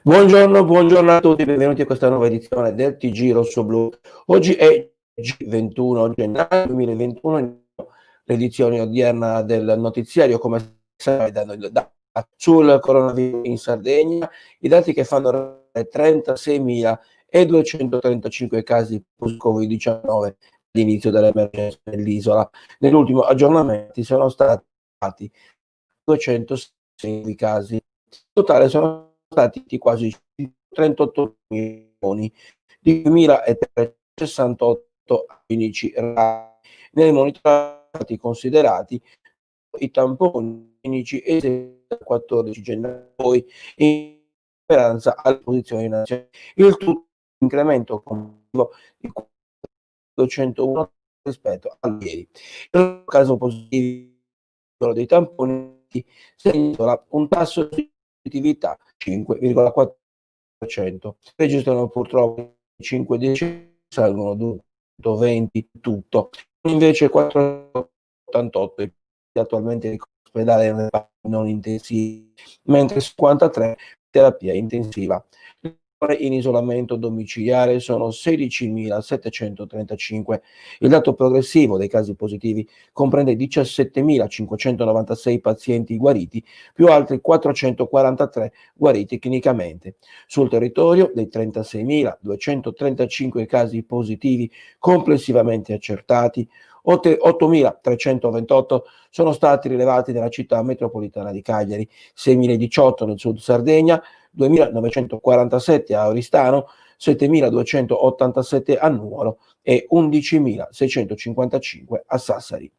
Buongiorno a tutti, benvenuti a questa nuova edizione del TG Rossoblu. Oggi è G21 gennaio 2021, l'edizione odierna del notiziario, come sempre, dando il dato sul coronavirus in Sardegna, i dati che fanno 36.235 casi Covid-19 all'inizio dell'emergenza nell'isola. Nell'ultimo aggiornamento sono stati 206 casi. In totale sono stati quasi 38 milioni, di 1.368 clinici rari. Nei monitorati considerati i tamponi clinici eseguiti il 14 gennaio, poi in speranza alle posizioni nazionali. Il tutto incremento complessivo di 201 rispetto a ieri. Nel caso positivo dei tamponi segna un tasso di positività 5,4%. Registrano purtroppo 5 decessi, salgono 220 tutto. Invece 488 attualmente in ospedale non intensivi, mentre 53 terapia intensiva. In isolamento domiciliare sono 16.735. Il dato progressivo dei casi positivi comprende 17.596 pazienti guariti, più altri 443 guariti clinicamente. Sul territorio, dei 36.235 casi positivi complessivamente accertati, 8.328 sono stati rilevati nella città metropolitana di Cagliari, 6.018 nel sud Sardegna, 2.947 a Oristano, 7.287 a Nuoro e 11.655 a Sassari.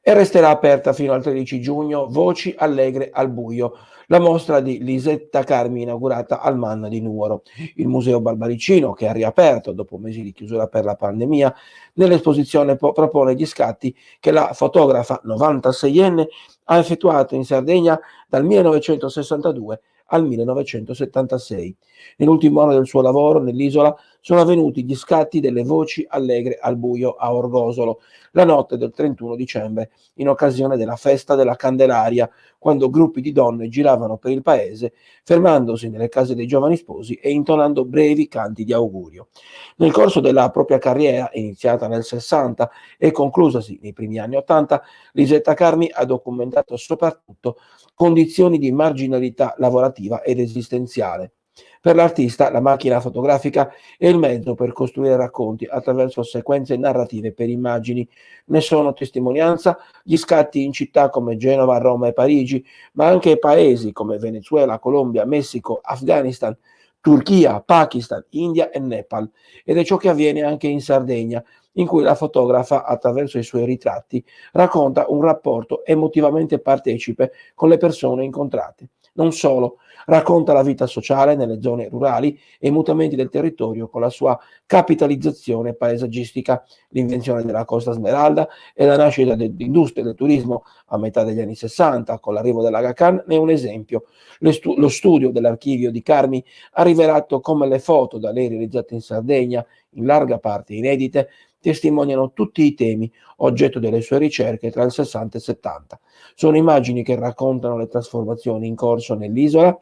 E resterà aperta fino al 13 giugno Voci Allegre al buio, la mostra di Lisetta Carmi inaugurata al Manna di Nuoro. Il Museo Barbaricino, che ha riaperto dopo mesi di chiusura per la pandemia, nell'esposizione propone gli scatti che la fotografa 96enne ha effettuato in Sardegna dal 1962 al 1976. Nell'ultimo anno del suo lavoro nell'isola sono avvenuti gli scatti delle Voci Allegre al buio a Orgosolo, la notte del 31 dicembre, in occasione della festa della Candelaria, quando gruppi di donne giravano per il paese, fermandosi nelle case dei giovani sposi e intonando brevi canti di augurio. Nel corso della propria carriera, iniziata nel 60 e conclusasi nei primi anni 80, Lisetta Carmi ha documentato soprattutto condizioni di marginalità lavorativa ed esistenziale. Per l'artista la macchina fotografica è il mezzo per costruire racconti attraverso sequenze narrative per immagini. Ne sono testimonianza gli scatti in città come Genova, Roma e Parigi, ma anche paesi come Venezuela, Colombia, Messico, Afghanistan, Turchia, Pakistan, India e Nepal. Ed è ciò che avviene anche in Sardegna, in cui la fotografa, attraverso i suoi ritratti, racconta un rapporto emotivamente partecipe con le persone incontrate. Non solo, racconta la vita sociale nelle zone rurali e i mutamenti del territorio con la sua capitalizzazione paesaggistica, l'invenzione della Costa Smeralda e la nascita dell'industria del turismo a metà degli anni 60 con l'arrivo dell'Aga Khan ne è un esempio. Lo studio dell'archivio di Carmi ha rivelato come le foto da lei realizzate in Sardegna, in larga parte inedite, testimoniano tutti i temi oggetto delle sue ricerche tra il 60 e il 70. Sono immagini che raccontano le trasformazioni in corso nell'isola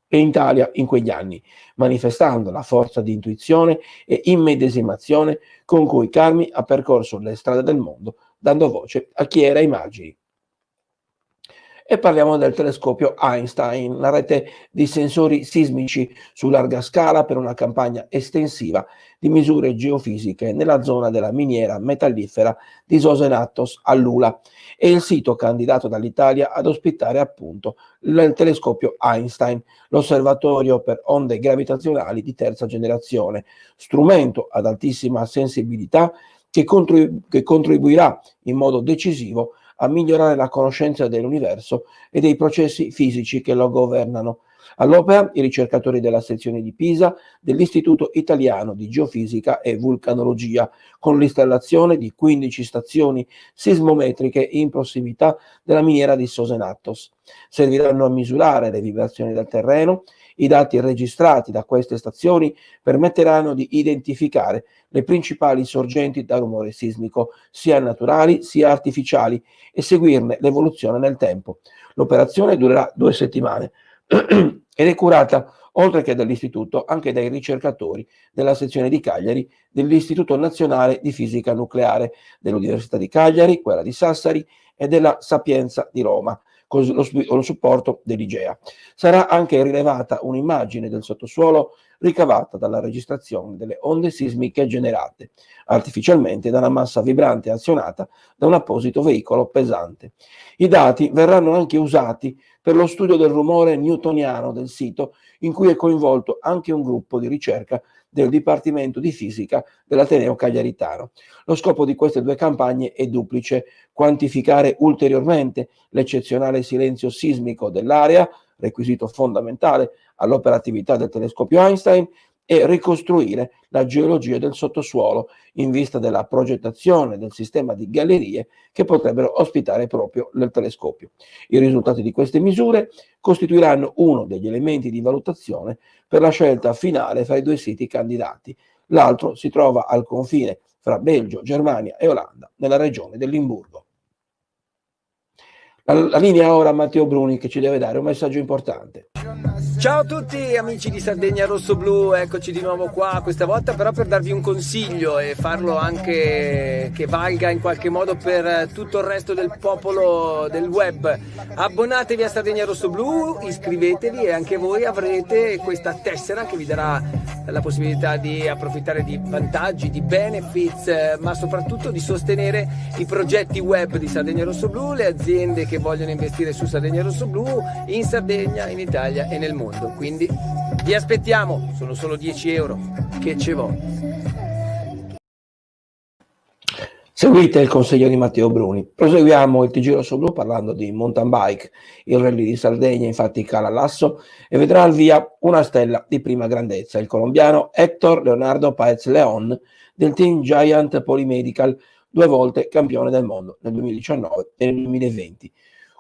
e in Italia in quegli anni, manifestando la forza di intuizione e immedesimazione con cui Carmi ha percorso le strade del mondo, dando voce a chi era immagini. E parliamo del telescopio Einstein, la rete di sensori sismici su larga scala per una campagna estensiva di misure geofisiche nella zona della miniera metallifera di Sosenattos a Lula. È il sito candidato dall'Italia ad ospitare appunto il telescopio Einstein, l'osservatorio per onde gravitazionali di terza generazione, strumento ad altissima sensibilità che contribuirà in modo decisivo a migliorare la conoscenza dell'universo e dei processi fisici che lo governano. All'opera i ricercatori della sezione di Pisa dell'Istituto Italiano di Geofisica e Vulcanologia, con l'installazione di 15 stazioni sismometriche in prossimità della miniera di Sosenattos. Serviranno a misurare le vibrazioni del terreno. I dati registrati da queste stazioni permetteranno di identificare le principali sorgenti da rumore sismico, sia naturali sia artificiali, e seguirne l'evoluzione nel tempo. L'operazione durerà 2 settimane. ed è curata, oltre che dall'istituto, anche dai ricercatori della sezione di Cagliari dell'Istituto Nazionale di Fisica Nucleare dell'Università di Cagliari, quella di Sassari e della Sapienza di Roma, con lo supporto dell'IGEA. Sarà anche rilevata un'immagine del sottosuolo ricavata dalla registrazione delle onde sismiche generate artificialmente da una massa vibrante azionata da un apposito veicolo pesante. I dati verranno anche usati per lo studio del rumore newtoniano del sito, in cui è coinvolto anche un gruppo di ricerca del Dipartimento di Fisica dell'Ateneo Cagliaritano. Lo scopo di queste due campagne è duplice: quantificare ulteriormente l'eccezionale silenzio sismico dell'area, requisito fondamentale all'operatività del telescopio Einstein, e ricostruire la geologia del sottosuolo in vista della progettazione del sistema di gallerie che potrebbero ospitare proprio il telescopio. I risultati di queste misure costituiranno uno degli elementi di valutazione per la scelta finale fra i due siti candidati. L'altro si trova al confine fra Belgio, Germania e Olanda, nella regione del Limburgo. La linea ora a Matteo Bruni, che ci deve dare un messaggio importante. Ciao a tutti amici di Sardegna Rosso Blu, eccoci di nuovo qua, questa volta però per darvi un consiglio e farlo anche che valga in qualche modo per tutto il resto del popolo del web. Abbonatevi a Sardegna Rosso Blu, iscrivetevi e anche voi avrete questa tessera che vi darà la possibilità di approfittare di vantaggi, di benefits, ma soprattutto di sostenere i progetti web di Sardegna Rosso Blu, le aziende che vogliono investire su Sardegna Rosso Blu, in Sardegna, in Italia e nel mondo. Quindi vi aspettiamo, sono solo 10 euro, che ce vo'. Seguite il consiglio di Matteo Bruni. Proseguiamo il TG Rosso Blu parlando di mountain bike. Il rally di Sardegna infatti cala l'asso e vedrà al via una stella di prima grandezza, il colombiano Héctor Leonardo Paez León del team Giant Polymedical, 2 volte campione del mondo nel 2019 e nel 2020.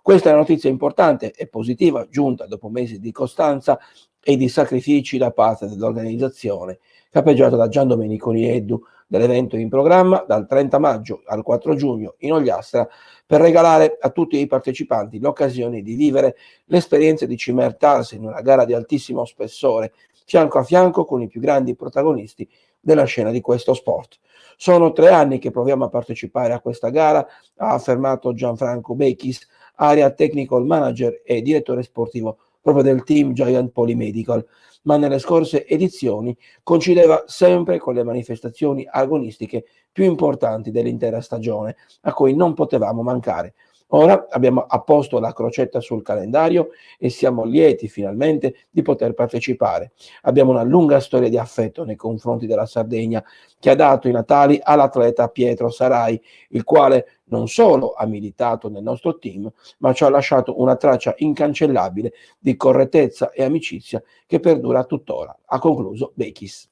Questa è una notizia importante e positiva, giunta dopo mesi di costanza e di sacrifici da parte dell'organizzazione, capeggiata da Gian Domenico Nieddu, dell'evento in programma dal 30 maggio al 4 giugno in Ogliastra, per regalare a tutti i partecipanti l'occasione di vivere l'esperienza di cimentarsi in una gara di altissimo spessore, fianco a fianco con i più grandi protagonisti della scena di questo sport. Sono 3 anni che proviamo a partecipare a questa gara, ha affermato Gianfranco Bechis, area technical manager e direttore sportivo proprio del team Giant Polymedical, ma nelle scorse edizioni coincideva sempre con le manifestazioni agonistiche più importanti dell'intera stagione, a cui non potevamo mancare. Ora abbiamo apposto la crocetta sul calendario e siamo lieti finalmente di poter partecipare. Abbiamo una lunga storia di affetto nei confronti della Sardegna, che ha dato i natali all'atleta Pietro Sarai, il quale non solo ha militato nel nostro team, ma ci ha lasciato una traccia incancellabile di correttezza e amicizia che perdura tuttora, ha concluso Bechis.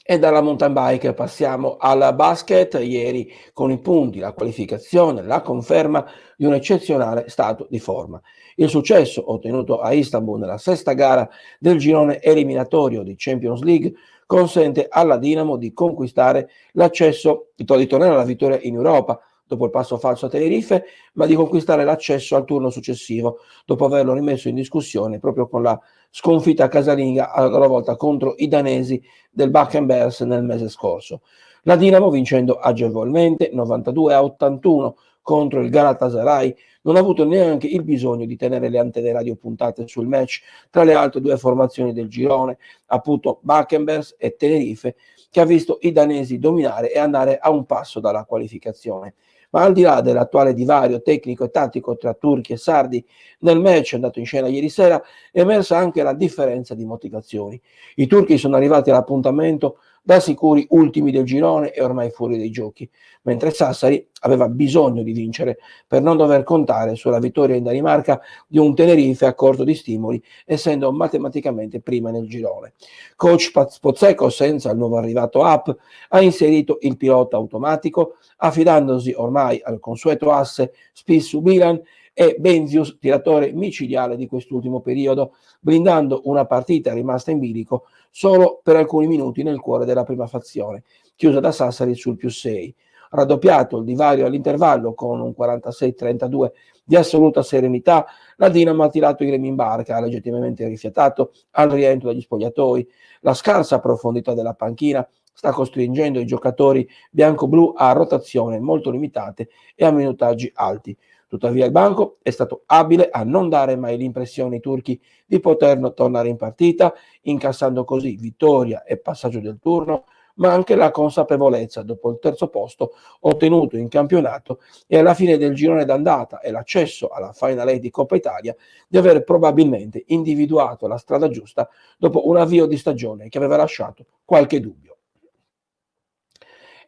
E dalla mountain bike passiamo al basket. Ieri con i punti, la qualificazione, la conferma di un eccezionale stato di forma. Il successo ottenuto a Istanbul nella 6ª gara del girone eliminatorio di Champions League consente alla Dinamo di conquistare l'accesso, di tornare alla vittoria in Europa dopo il passo falso a Tenerife, ma di conquistare l'accesso al turno successivo dopo averlo rimesso in discussione proprio con la sconfitta casalinga a loro volta contro i danesi del Bakken Bears nel mese scorso. La Dinamo, vincendo agevolmente 92-81 contro il Galatasaray, non ha avuto neanche il bisogno di tenere le antenne radio puntate sul match tra le altre 2 formazioni del girone, appunto Bakken Bears e Tenerife, che ha visto i danesi dominare e andare a un passo dalla qualificazione. Ma al di là dell'attuale divario tecnico e tattico tra turchi e sardi, nel match andato in scena ieri sera è emersa anche la differenza di motivazioni. I turchi sono arrivati all'appuntamento da sicuri ultimi del girone e ormai fuori dai giochi, mentre Sassari aveva bisogno di vincere per non dover contare sulla vittoria in Danimarca di un Tenerife a corto di stimoli, essendo matematicamente prima nel girone. Coach Pozzecco, senza il nuovo arrivato Up, ha inserito il pilota automatico, affidandosi ormai al consueto asse Spissu-Bilan e Benzius, tiratore micidiale di quest'ultimo periodo, blindando una partita rimasta in bilico solo per alcuni minuti nel cuore della prima fazione, chiusa da Sassari sul +6. raddoppiato il divario all'intervallo con un 46-32 di assoluta serenità, la Dinamo ha tirato i remi in barca, ha legittimamente rifiatato al rientro dagli spogliatoi. La scarsa profondità della panchina sta costringendo i giocatori bianco-blu a rotazione molto limitate e a minutaggi alti. Tuttavia il banco è stato abile a non dare mai l'impressione ai turchi di poter tornare in partita, incassando così vittoria e passaggio del turno, ma anche la consapevolezza, dopo il terzo posto ottenuto in campionato e alla fine del girone d'andata e l'accesso alla Final 8 di Coppa Italia, di aver probabilmente individuato la strada giusta dopo un avvio di stagione che aveva lasciato qualche dubbio.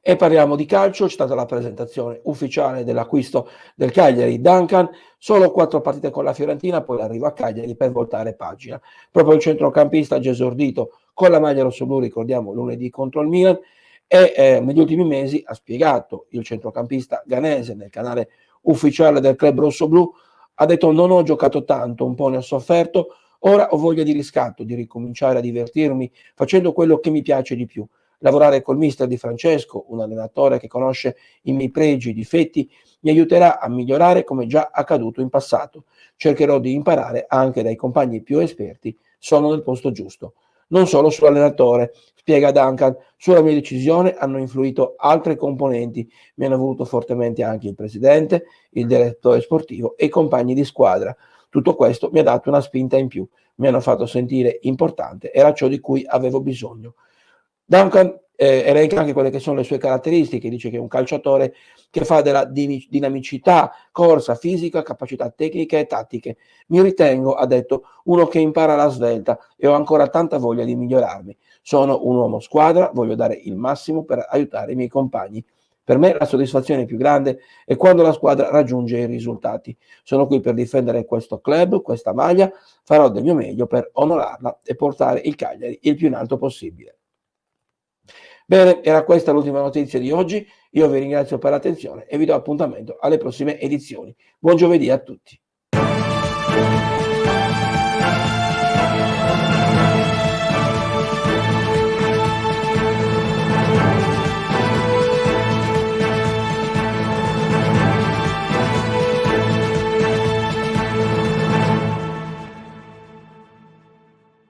E parliamo di calcio, c'è stata la presentazione ufficiale dell'acquisto del Cagliari. Duncan, solo 4 partite con la Fiorentina, poi arriva a Cagliari per voltare pagina. Proprio il centrocampista ha già esordito con la maglia rossoblu, ricordiamo lunedì contro il Milan, e negli ultimi mesi ha spiegato il centrocampista ghanese nel canale ufficiale del club rossoblu, ha detto: non ho giocato tanto, un po' ne ho sofferto, ora ho voglia di riscatto, di ricominciare a divertirmi facendo quello che mi piace di più. Lavorare col mister Di Francesco, un allenatore che conosce i miei pregi e i difetti, mi aiuterà a migliorare come già accaduto in passato. Cercherò di imparare anche dai compagni più esperti, sono nel posto giusto. Non solo sull'allenatore, spiega Duncan, sulla mia decisione hanno influito altre componenti, mi hanno voluto fortemente anche il presidente, il direttore sportivo e i compagni di squadra. Tutto questo mi ha dato una spinta in più, mi hanno fatto sentire importante, era ciò di cui avevo bisogno. Duncan elenca anche quelle che sono le sue caratteristiche, dice che è un calciatore che fa della dinamicità, corsa fisica, capacità tecniche e tattiche. Mi ritengo, ha detto, uno che impara la svelta e ho ancora tanta voglia di migliorarmi. Sono un uomo squadra, voglio dare il massimo per aiutare i miei compagni. Per me la soddisfazione più grande è quando la squadra raggiunge i risultati. Sono qui per difendere questo club, questa maglia, farò del mio meglio per onorarla e portare il Cagliari il più in alto possibile. Bene, era questa l'ultima notizia di oggi. Io vi ringrazio per l'attenzione e vi do appuntamento alle prossime edizioni. Buon giovedì a tutti.